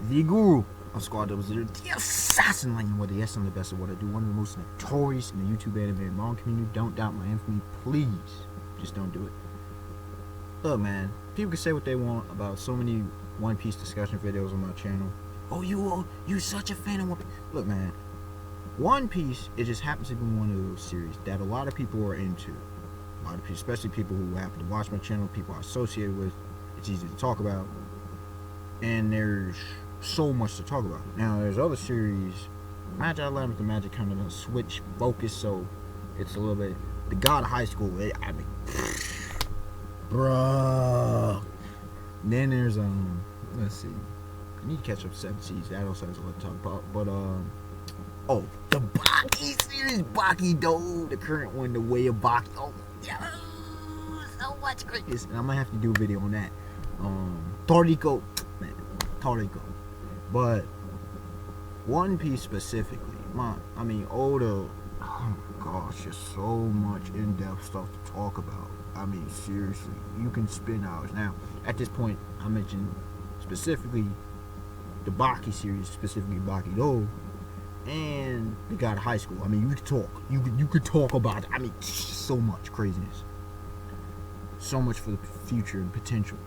the guru of Squad 00, the assassin lightning weather. Yes, I'm the best at what I do. One of the most notorious in the YouTube anime and manga community. Don't doubt my infamy, please. Just don't do it. Look, man, people can say what they want about so many One Piece discussion videos on my channel. Oh, you such a fan of One Piece. Look, man, One Piece, it just happens to be one of those series that a lot of people are into. A lot of people, especially people who happen to watch my channel, people I'm associated with. It's easy to talk about, and there's so much to talk about. Now, there's other series. Magic Labyrinth and Magic kind of switch focus, so it's a little bit. The God of High School, I mean, bruh. Then there's let's see. I need to catch up 7 Seas. That also has a lot to talk about. But oh, the Baki series, Baki Do, the current one, the Way of Baki. Oh, yeah, so much greatness. And I might have to do a video on that. Toriko, man, Toriko. But One Piece specifically, Oda. Oh gosh, there's so much in-depth stuff to talk about. I mean, seriously, you can spend hours. Now, at this point, I mentioned specifically the Baki series, specifically Baki Do, and the God of High School. I mean, you could talk. You could talk about it. I mean, so much craziness, so much for the future and potential.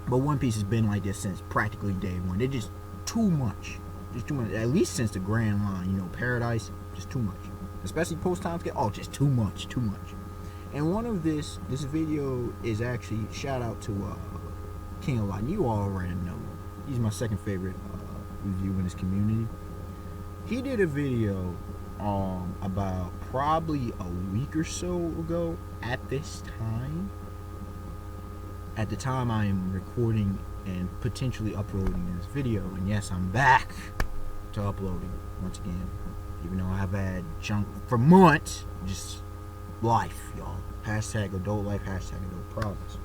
But One Piece has been like this since practically day one. They're just too much. Just too much. At least since the Grand Line, you know, Paradise, just too much. Especially post time skip. Oh, just too much. And one of this video is actually shout out to King of Light. You already know. He's my second favorite review in this community. He did a video about probably a week or so ago at this time. At the time I am recording and potentially uploading this video. And yes, I'm back to uploading once again. Even though I've had junk for months. Just life, y'all. Hashtag adult life, hashtag adult problems.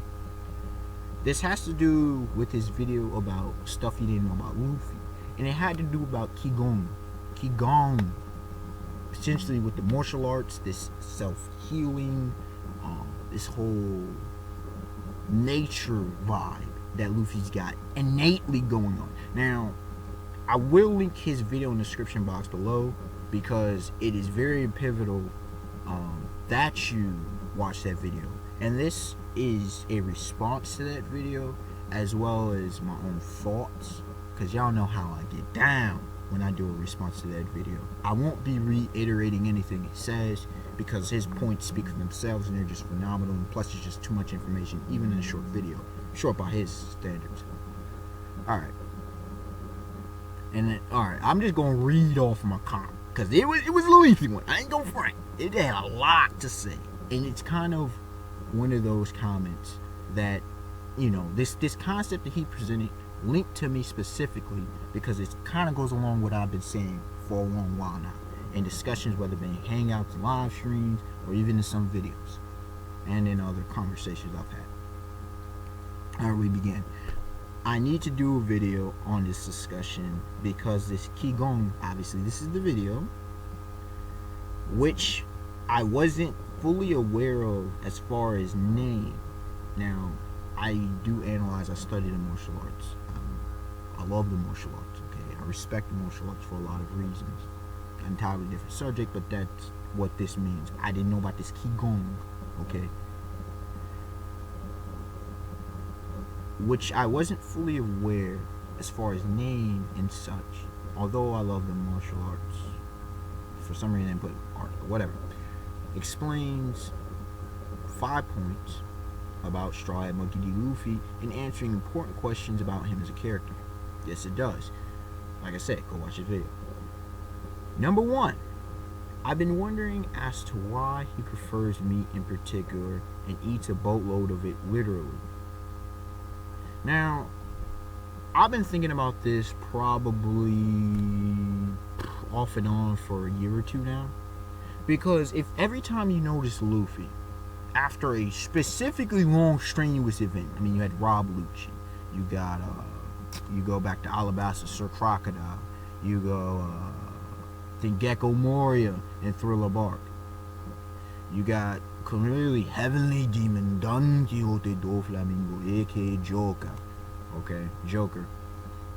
This has to do with his video about stuff he didn't know about Luffy. And it had to do about Qigong. Qigong. Essentially with the martial arts, this self-healing, this whole nature vibe that Luffy's got innately going on. Now, I will link his video in the description box below because it is very pivotal that you watch that video. And this is a response to that video as well as my own thoughts, because y'all know how I get down when I do a response to that video. I won't be reiterating anything he says because his points speak for themselves and they're just phenomenal, and plus it's just too much information even in a short video, short by his standards. Alright, and then, alright, I'm just gonna read off my comment because it was a lengthy one. I ain't gonna front. It had a lot to say, and it's kind of one of those comments that, you know, this concept that he presented linked to me specifically because it kind of goes along with what I've been saying for a long while now in discussions, whether it be hangouts, live streams, or even in some videos and in other conversations I've had. Alright, we begin. I need to do a video on this discussion because this Qigong, obviously this is the video, which I wasn't fully aware of as far as name. Now, I do analyze, I study the martial arts. I love the martial arts, okay? I respect the martial arts for a lot of reasons. Entirely different subject, but that's what this means. I didn't know about this Qigong, okay? Which I wasn't fully aware as far as name and such. Although I love the martial arts. For some reason I didn't put art, but whatever. Explains 5 points about Straw Hat Monkey D. Luffy and answering important questions about him as a character. Yes, it does. Like I said, go watch his video. Number 1, I've been wondering as to why he prefers meat in particular and eats a boatload of it literally. Now, I've been thinking about this probably off and on for a year or two now. Because if every time you notice Luffy, after a specifically long strenuous event, I mean, you had Rob Lucci, you got you go back to Alabasta, Sir Crocodile, you go think Gecko Moria and Thriller Bark, you got clearly Heavenly Demon Don Quixote do Flamingo, aka Joker, okay, Joker.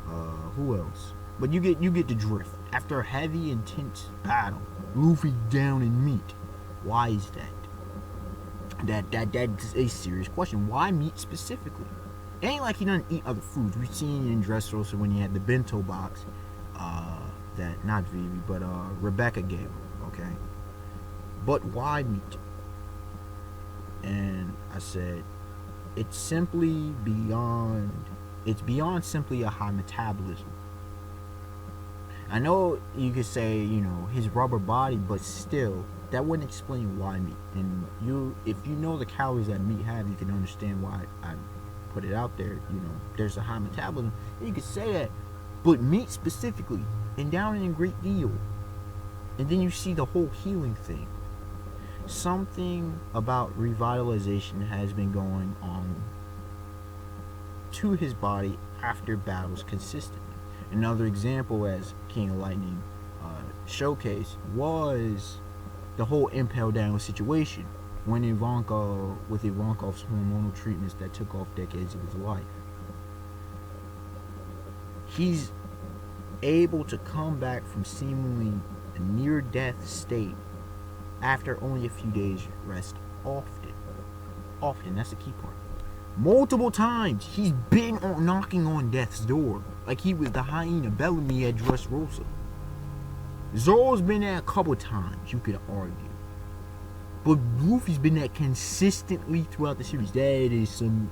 Who else? But you get the drift. After a heavy, intense battle, Luffy down in meat. Why is that? That's a serious question. Why meat specifically? It ain't like he doesn't eat other foods. We've seen in Dressrosa when he had the bento box, that not Vivi, but Rebecca gave him. Okay, but why meat? And I said, it's simply beyond. It's beyond simply a high metabolism. I know you could say, his rubber body, but still, that wouldn't explain why meat. And if you know the calories that meat have, you can understand why I put it out there. There's a high metabolism. And you could say that, but meat specifically, and down in great deal. And then you see the whole healing thing. Something about revitalization has been going on to his body after battles consistently. Another example, as King of Lightning showcased, was the whole impale down situation when with Ivankov's hormonal treatments that took off decades of his life. He's able to come back from seemingly a near-death state after only a few days rest often, that's the key part. Multiple times he's been knocking on death's door, like he was the hyena Bellamy at Dressrosa. Zoro's been there a couple times, you could argue, but Luffy's been there consistently throughout the series. That is some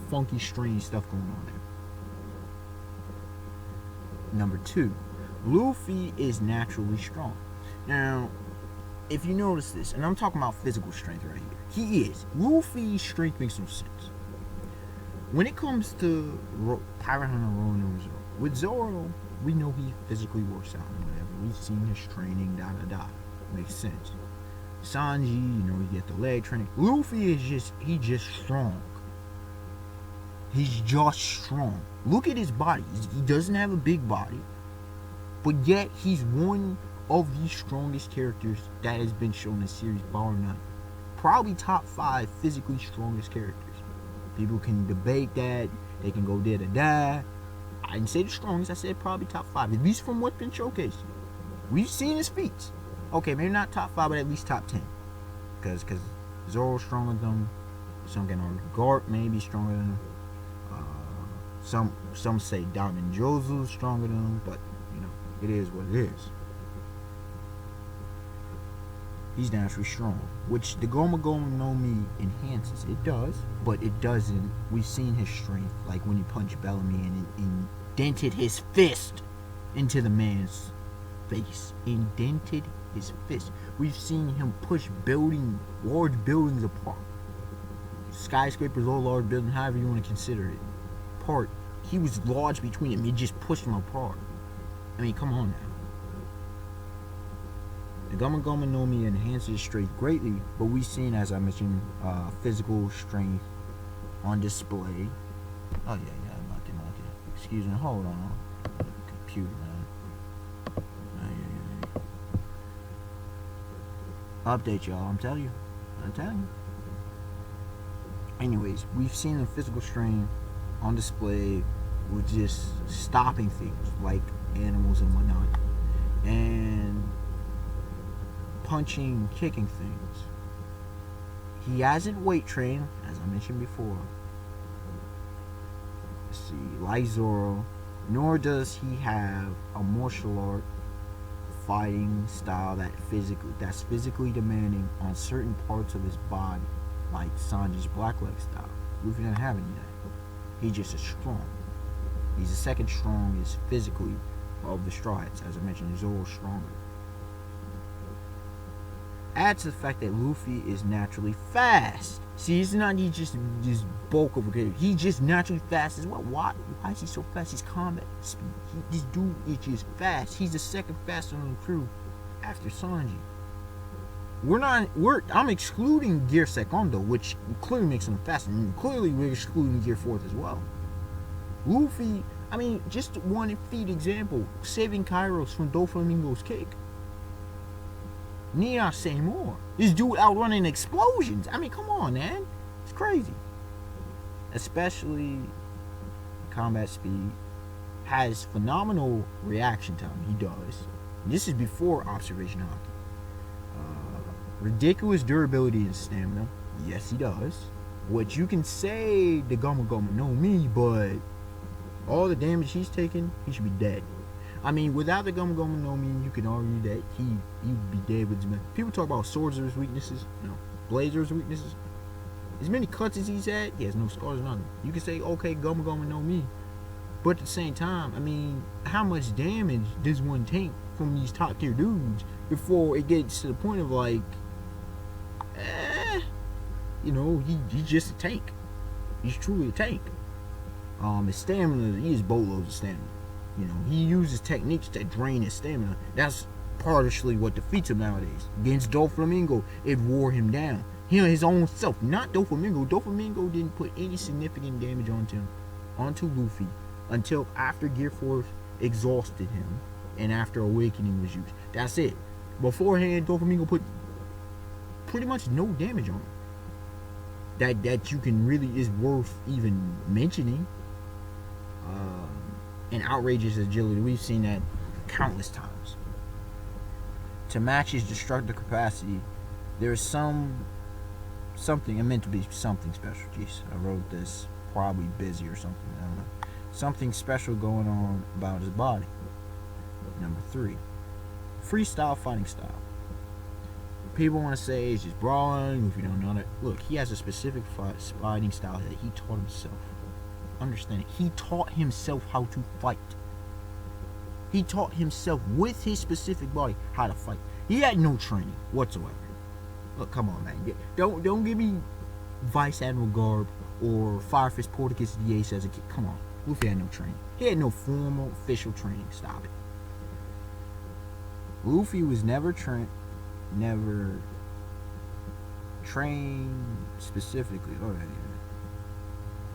funky, strange stuff going on there. Number 2, Luffy is naturally strong. Now, if you notice this, and I'm talking about physical strength right here, he is. Luffy's strength makes no sense. When it comes to Pirate Hunter Rono Zoro, with Zoro, we know he physically works out and whatever. We've seen his training, Makes sense. Sanji, you get the leg training. Luffy is just strong. He's just strong. Look at his body. He doesn't have a big body, but yet he's one of the strongest characters that has been shown in the series, bar none. Probably top 5 physically strongest characters. People can debate that. They can go there to die. I didn't say the strongest. I said probably top 5. At least from what's been showcased. We've seen his feats. Okay, maybe not top 5, but at least top 10. Because Zoro's stronger than him. Some can argue Garp may be stronger than him. Some say Diamond Josu's stronger than him. But, it is what it is. He's naturally strong, which the Goma Goma no Mi enhances. It does, but it doesn't. We've seen his strength, like when he punched Bellamy and it indented his fist into the man's face. Indented his fist. We've seen him push large buildings apart. Skyscrapers or large buildings, however you want to consider it. Apart. He was lodged between them. He just pushed them apart. I mean, come on now. The Goma Goma no Mi enhances strength greatly, but we've seen, as I mentioned, physical strength on display. Oh yeah, I'm not getting. Excuse me, hold on. Computer, man. Update y'all, I'm telling you. Anyways, we've seen the physical strength on display with just stopping things like animals and whatnot. And punching, kicking things. He hasn't weight trained, as I mentioned before. Let's see, like Zoro, nor does he have a martial art fighting style that's physically demanding on certain parts of his body, like Sanji's Blackleg style. Luffy doesn't have any of that. He just is strong. He's the second strongest physically of the Straw Hats. As I mentioned, Zoro's stronger. Add to the fact that Luffy is naturally fast. See, it's not just bulk of a character. He's just naturally fast as well. Why is he so fast? He's combat speed. This dude is just fast. He's the second fastest on the crew after Sanji. I'm excluding Gear Secondo, which clearly makes him faster. And clearly we're excluding Gear 4th as well. Luffy, I mean, just one feat example, saving Kairos from Doflamingo's kick. Need I say more? This dude outrunning explosions. I mean, come on, man. It's crazy. Especially combat speed has phenomenal reaction time. He does. This is before observation hockey. Ridiculous durability and stamina. Yes, he does. What you can say the Goma Goma no Mi, but all the damage he's taken, he should be dead. I mean, without the Goma Goma no Mi, you can argue that he'd be dead with his men. People talk about swords are his weaknesses. No. Blades are his weaknesses. As many cuts as he's had, he has no scars or nothing. You can say, okay, Goma Goma no Mi. But at the same time, I mean, how much damage does one take from these top tier dudes before it gets to the point of like, you know, he's just a tank. He's truly a tank. His stamina, he has boatloads of stamina. You know, he uses techniques to drain his stamina. That's partially what defeats him nowadays. Against Doflamingo, it wore him down. His own self, not Doflamingo. Doflamingo didn't put any significant damage onto Luffy until after Gear 4 exhausted him and after Awakening was used. That's it. Beforehand, Doflamingo put pretty much no damage on him. That you can really is worth even mentioning. And outrageous agility, we've seen that countless times. To match his destructive capacity, there is something, it meant to be something special. Jeez, I wrote this probably busy or something, I don't know. Something special going on about his body. Number 3, freestyle fighting style. People want to say it's just brawling, if you don't know that. Look, he has a specific fighting style that he taught himself. Understand it. He taught himself how to fight. He taught himself with his specific body how to fight. He had no training whatsoever. Look, come on, man. Don't give me Vice Admiral Garb or Fire Fist Porticus the Ace as a kid. Come on. Luffy had no training. He had no formal official training. Stop it. Luffy was never trained specifically.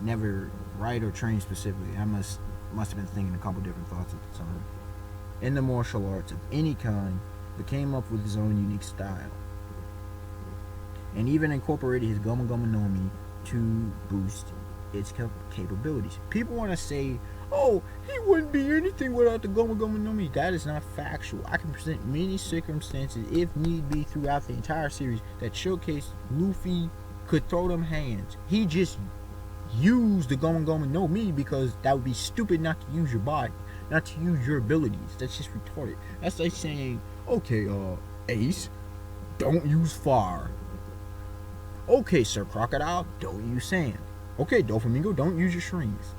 Never write or train specifically. I must have been thinking a couple different thoughts at the time. In the martial arts of any kind, but came up with his own unique style. And even incorporated his Goma Goma no Mi to boost its capabilities. People want to say, oh, he wouldn't be anything without the Goma Goma no Mi. That is not factual. I can present many circumstances, if need be, throughout the entire series that showcase Luffy could throw them hands. He just used the Goma Goma no Mi because that would be stupid not to use your body, not to use your abilities. That's just retarded. That's like saying, okay, Ace, don't use fire. Okay, Sir Crocodile, don't use sand. Okay, Doflamingo, don't use your strings.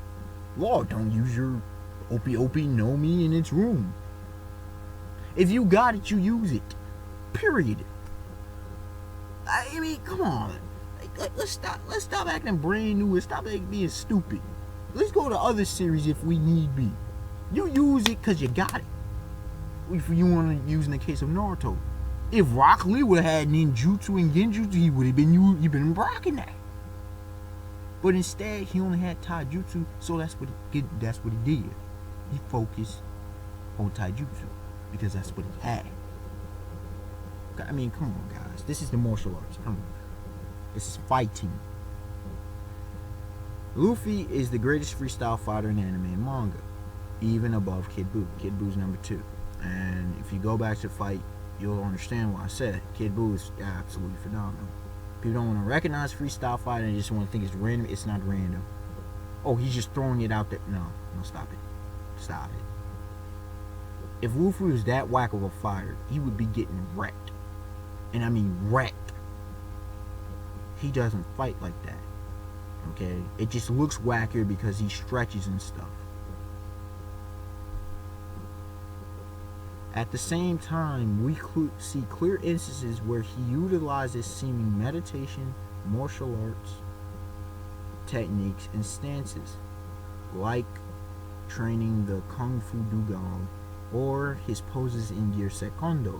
Law, don't use your Opie no Mi in its room. If you got it, you use it. Period. I mean, come on. Let's stop acting brand new and stop being stupid. Let's go to other series if we need be. You use it because you got it. If you want to use in the case of Naruto. If Rock Lee would have had ninjutsu and genjutsu, he would have been rocking that. But instead, he only had taijutsu, so that's what he did. He focused on taijutsu because that's what he had. I mean, come on, guys. This is the martial arts. Come on. This is fighting. Luffy is the greatest freestyle fighter in anime and manga, even above Kid Buu. Kid Buu's number 2. And if you go back to fight, you'll understand why I said it. Kid Buu is absolutely phenomenal. People don't want to recognize freestyle fighting, they just want to think it's random. It's not random. Oh, he's just throwing it out there. No, stop it. Stop it. If Luffy was that whack of a fighter, he would be getting wrecked. And I mean wrecked. He doesn't fight like that. Okay? It just looks wackier because he stretches and stuff. At the same time, we see clear instances where he utilizes seeming meditation, martial arts, techniques, and stances, like training the Kung Fu Dugong or his poses in Gear Secondo.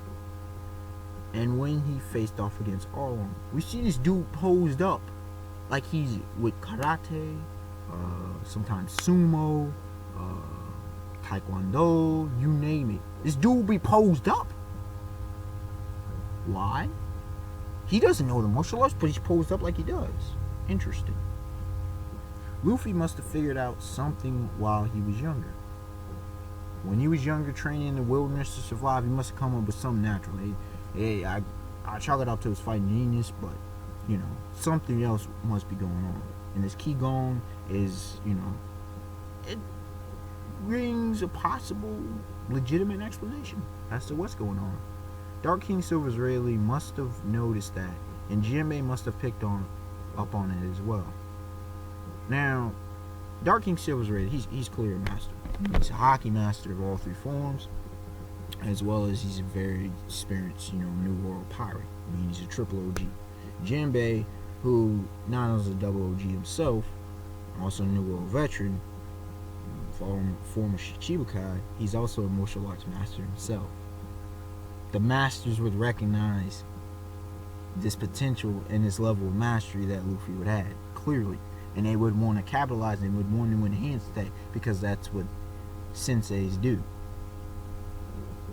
And when he faced off against Arlong, we see this dude posed up like he's with karate, sometimes sumo, taekwondo, you name it. This dude be posed up. Why? He doesn't know the martial arts, but he's posed up like he does. Interesting. Luffy must have figured out something while he was younger. When he was younger, training in the wilderness to survive, he must have come up with something natural. I chalk it up to his fighting genius, but something else must be going on. And this Qigong is, it brings a possible, legitimate explanation as to what's going on. Dark King Silver's Rayleigh must have noticed that, and Jinbei must have picked up on it as well. Now, Dark King Silver's Rayleigh, he's clearly a master. He's a hockey master of all three forms, as well as he's a very experienced, New World pirate. I mean, he's a triple OG. Jinbei, who not only is a double OG himself, also a New World veteran, former Shichibukai, he's also a martial arts master himself. The masters would recognize this potential and this level of mastery that Luffy would have, clearly. And they would want to capitalize and would want to enhance that, because that's what senseis do.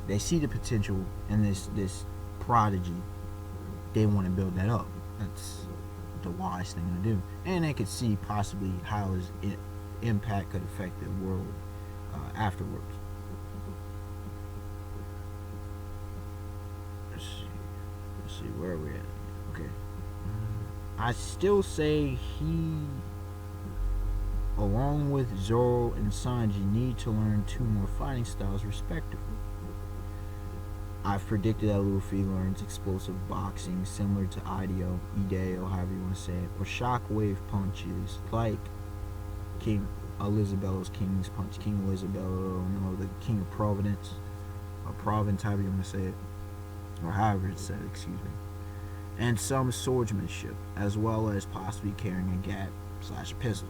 They see the potential in this prodigy. They want to build that up. That's the wise thing to do. And they could see possibly how his impact could affect the world afterwards. Let's see where are we at. Okay. I still say he, along with Zoro and Sanji, need to learn 2 more fighting styles respectively. I've predicted that Luffy learns explosive boxing similar to Ideo, however you want to say it, or shockwave punches like King Elizabello's King's Punch, King Elizabello, the King of Providence, or Province, however you want to say it, or however it's said, excuse me, and some swordsmanship, as well as possibly carrying a gat/pistol.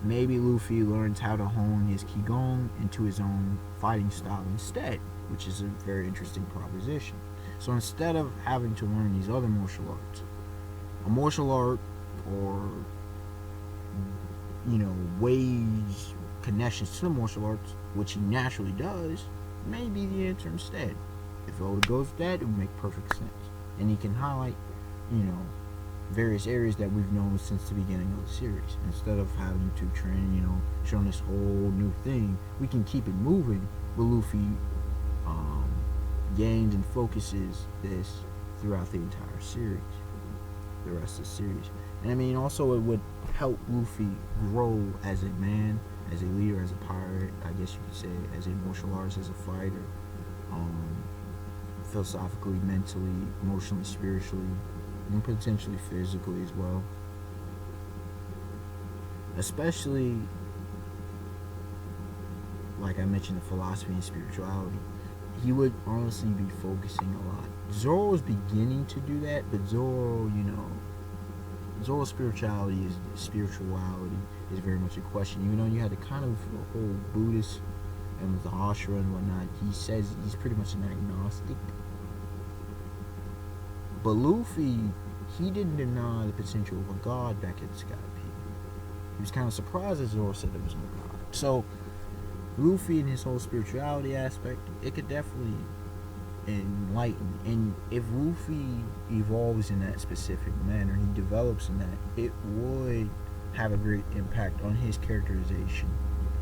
Maybe Luffy learns how to hone his Qigong into his own fighting style instead, which is a very interesting proposition. So instead of having to learn these other martial arts, a martial art or wage connections to the martial arts, which he naturally does, may be the answer instead. If Oda goes with that, it would make perfect sense. And he can highlight, various areas that we've known since the beginning of the series. Instead of having to train, showing this whole new thing, we can keep it moving, but Luffy gains and focuses this throughout the entire series, the rest of the series. And I mean, also it would help Luffy grow as a man, as a leader, as a pirate, I guess you could say, as a martial artist, as a fighter, philosophically, mentally, emotionally, spiritually, and potentially physically as well. Especially, like I mentioned, the philosophy and spirituality. He would honestly be focusing a lot. Zoro is beginning to do that, but Zoro's spirituality is very much a question. Even though you had the kind of whole Buddhist and with the ashra and whatnot, he says he's pretty much an agnostic. But Luffy, he didn't deny the potential of a god back at the Sky Peak. He was kind of surprised that Zoro said there was no god. So Luffy and his whole spirituality aspect, it could definitely enlighten. And if Luffy evolves in that specific manner, he develops in that, it would have a great impact on his characterization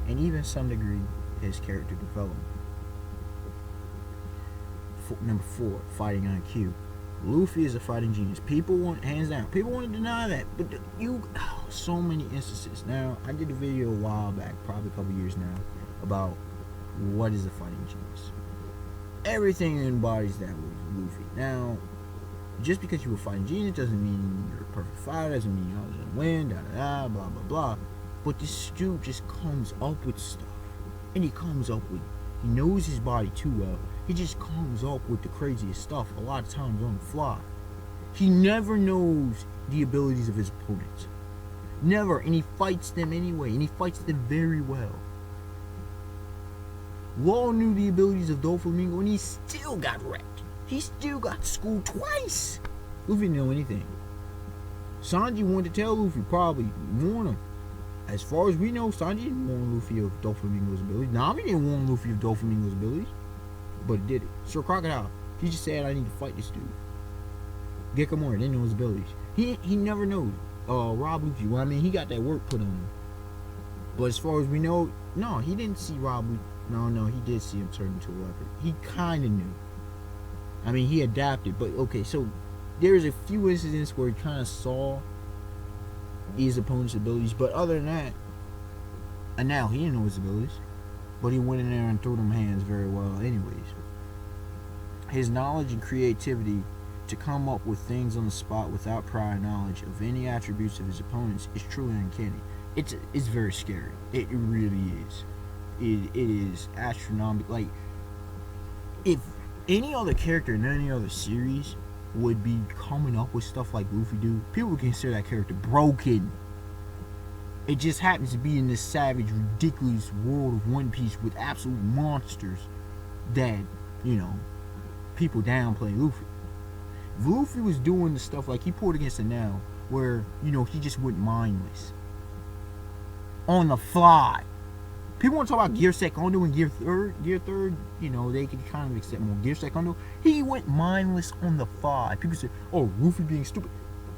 and even some degree his character development. Number 4, fighting IQ. Luffy is a fighting genius. People want, hands down, people want to deny that, but so many instances. Now, I did a video a while back, probably a couple years now, about what is a fighting genius. Everything embodies that with Luffy. Now, just because you're a fighting genius doesn't mean you're a perfect fighter, doesn't mean you're always gonna win, blah blah blah. But this dude just comes up with stuff, and he knows his body too well. He just comes up with the craziest stuff, a lot of times on the fly. He never knows the abilities of his opponents. Never, and he fights them anyway, and he fights them very well. Law knew the abilities of Doflamingo, and he still got wrecked. He still got schooled twice. Luffy didn't know anything. Sanji wanted to tell Luffy, probably warn him. As far as we know, Sanji didn't warn Luffy of Doflamingo's abilities. Nami didn't warn Luffy of Doflamingo's abilities, but he did it. Sir Crocodile, he just said, I need to fight this dude. Gekamori didn't know his abilities. He never knows. Rob Luffy, well, I mean, he got that work put on him. But as far as we know, no, he didn't see Rob. No, he did see him turn into a leopard. He kind of knew. I mean, he adapted. But okay, so there's a few incidents where he kind of saw his opponent's abilities. But other than that, and now he didn't know his abilities. But he went in there and threw them hands very well anyways. His knowledge and creativity to come up with things on the spot without prior knowledge of any attributes of his opponents is truly uncanny. It's very scary. It really is. It is astronomical. Like, if any other character in any other series would be coming up with stuff like Luffy do, people would consider that character broken. It just happens to be in this savage, ridiculous world of One Piece with absolute monsters that, you know, people downplay Luffy. If Luffy was doing the stuff like he pulled against it now, where, you know, he just went mindless. On the fly. People want to talk about Gear Secondo and Gear Third, you know, they could kind of accept more. Gear Secondo, he went mindless on the fly. People say, oh, Luffy being stupid.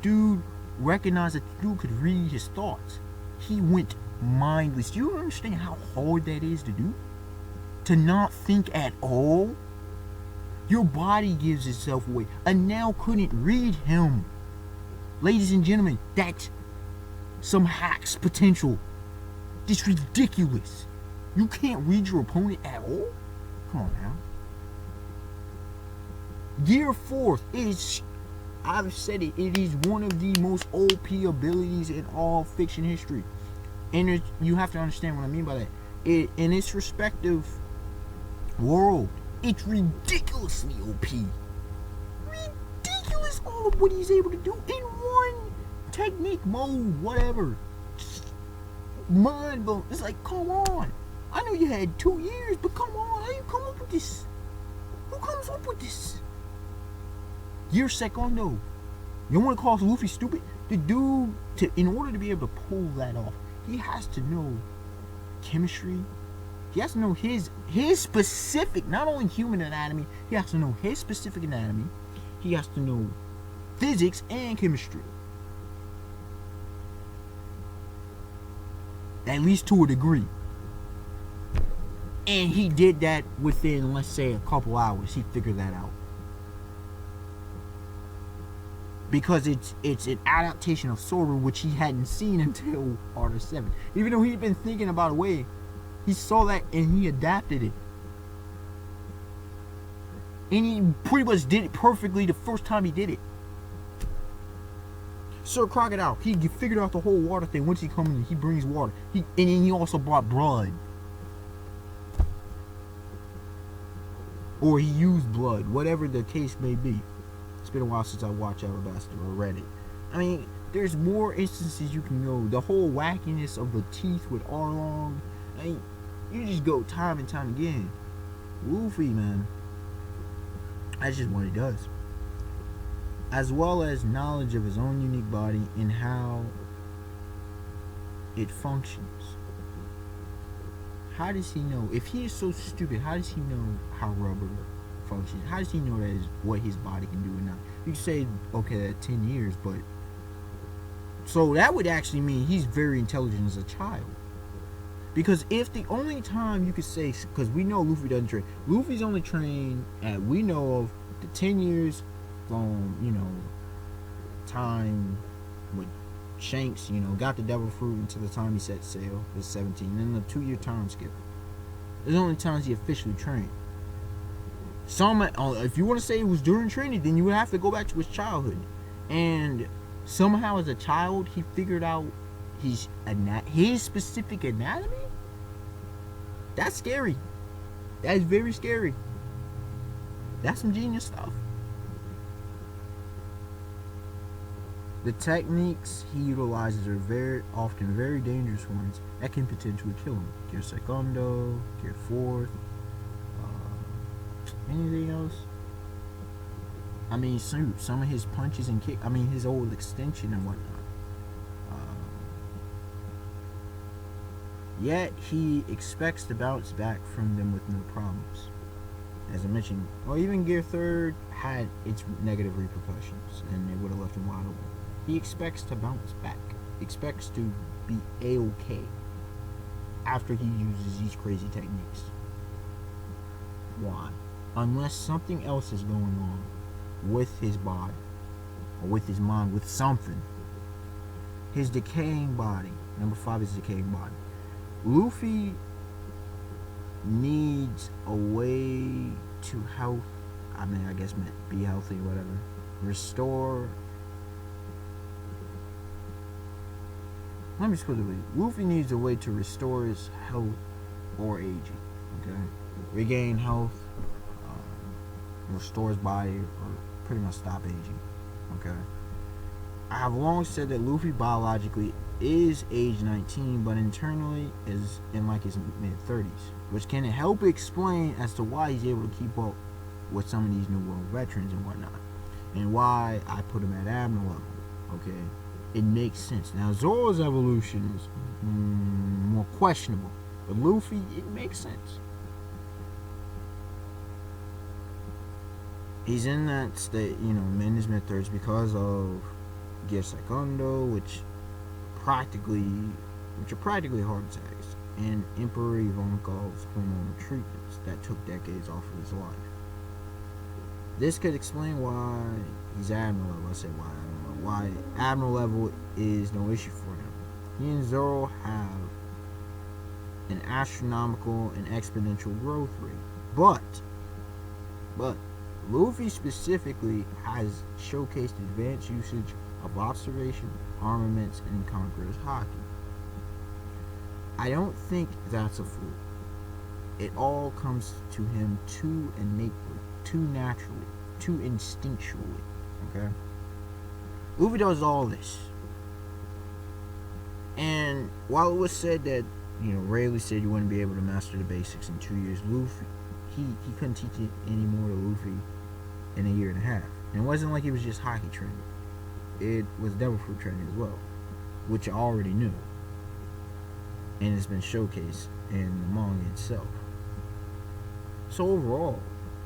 Dude recognized that the dude could read his thoughts. He went mindless. Do you understand how hard that is to do? To not think at all? Your body gives itself away. A nail couldn't read him. Ladies and gentlemen, that's some hacks potential. It's ridiculous. You can't read your opponent at all? Come on now. Gear 4 is, I've said it, it is one of the most OP abilities in all fiction history. And you have to understand what I mean by that. In its respective world, it's ridiculously OP. Ridiculous all of what he's able to do in one technique mode, whatever. Mind blowing. It's like, come on. I know you had 2 years, but come on. How you come up with this? Who comes up with this? Gear Secondo. You want to call Luffy stupid? The dude, in order to be able to pull that off, he has to know chemistry. He has to know his specific, not only human anatomy, he has to know his specific anatomy. He has to know physics and chemistry. At least to a degree. And he did that within, let's say, a couple hours. He figured that out. Because it's an adaptation of Sora, which he hadn't seen until Order 7. Even though he'd been thinking about a way, he saw that and he adapted it. And he pretty much did it perfectly the first time he did it. Sir Crocodile, he figured out the whole water thing. Once he comes in, he brings water. And then he also brought blood. Or he used blood, whatever the case may be. It's been a while since I watched Alabasta or read it. I mean, there's more instances you can go. The whole wackiness of the teeth with Arlong. I mean, you just go time and time again. Luffy, man. That's just what he does. As well as knowledge of his own unique body and how it functions. How does he know? If he is so stupid, how does he know how rubber functions? How does he know that is what his body can do and not? You say, okay, that 10 years, but so that would actually mean he's very intelligent as a child. Because if the only time you could say, because we know Luffy doesn't train, Luffy's only trained at, we know of, the 10 years from, you know, time with Shanks, you know, got the devil fruit until the time he set sail, was 17, and then the 2-year time skip. There's only times he officially trained. Some, if you want to say it was during training, then you would have to go back to his childhood. And somehow as a child, he figured out his specific anatomy? That's scary. That is very scary. That's some genius stuff. The techniques he utilizes are very often very dangerous ones that can potentially kill him. Gear Secondo, Gear Fourth, anything else? I mean, some of his punches and kick. I mean, his old extension and whatnot. Yet he expects to bounce back from them with no problems. As I mentioned, or even Gear Third had its negative repercussions, and it would have left him wide open. He expects to bounce back. Expects to be A-OK. after he uses these crazy techniques. Why? Unless something else is going on with his body or with his mind, with something. His decaying body. Number 5 is decaying body. Luffy needs a way to help. I mean, I guess be healthy, whatever. Restore. Let me just put it away. Luffy needs a way to restore his health or aging. Okay, regain health, restore his body, or pretty much stop aging. Okay. I have long said that Luffy biologically is age 19, but internally is in like his mid-30s, which can help explain as to why he's able to keep up with some of these New World veterans and whatnot, and why I put him at Admiral level. Okay, it makes sense. Now Zoro's evolution is more questionable, but Luffy, it makes sense. He's in that state, in his mid-30s because of Gear Secondo, which are practically heart attacks, and Emperor Ivankov's hormonal treatments that took decades off of his life. This could explain why he's Admiral level. I said why, I don't know. Why Admiral level is no issue for him. He and Zoro have an astronomical and exponential growth rate. But Luffy specifically has showcased advanced usage of observation, armaments, and Conqueror's Haki. I don't think that's a fluke. It all comes to him too innately, too naturally, too instinctually. Okay? Luffy does all this. And while it was said that, Rayleigh said you wouldn't be able to master the basics in 2 years, Luffy, he couldn't teach it anymore to Luffy in a year and a half. And it wasn't like he was just Haki training. It was Devil Fruit training as well, which I already knew. And it's been showcased in the manga itself. So overall,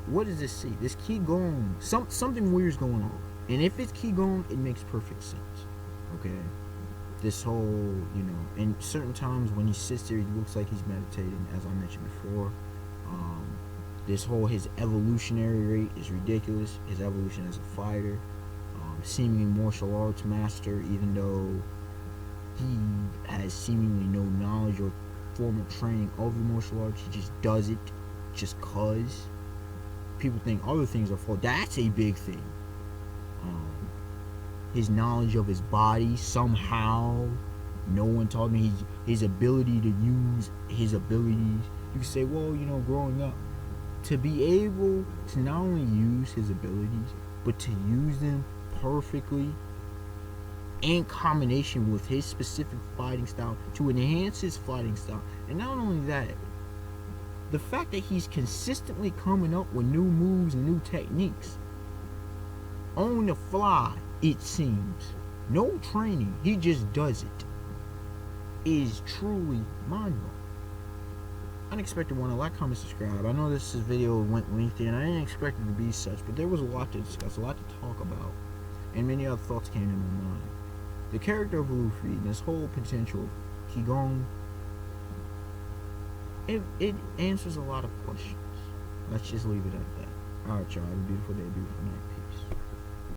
what does this see? This Qigong, something weird's going on. And if it's Qigong, it makes perfect sense. Okay? This whole, and certain times when he sits there, he looks like he's meditating, as I mentioned before. His evolutionary rate is ridiculous. His evolution as a fighter. Seemingly martial arts master, even though he has seemingly no knowledge or formal training of the martial arts. He just does it just cause. People think other things are fault. That's a big thing. His knowledge of his body, somehow no one taught me his ability to use his abilities. You can say, well, growing up, to be able to not only use his abilities, but to use them perfectly in combination with his specific fighting style to enhance his fighting style. And not only that, the fact that he's consistently coming up with new moves and new techniques on the fly, it seems, no training, he just does it, is truly mind-blowing. Unexpected one. Like, comment, subscribe. I know this video went lengthy and I didn't expect it to be such, but there was a lot to discuss, a lot to talk about, and many other thoughts came to my mind. The character of Luffy and this whole potential Qigong, it answers a lot of questions. Let's just leave it at that. Alright, y'all. Have a beautiful day, beautiful night.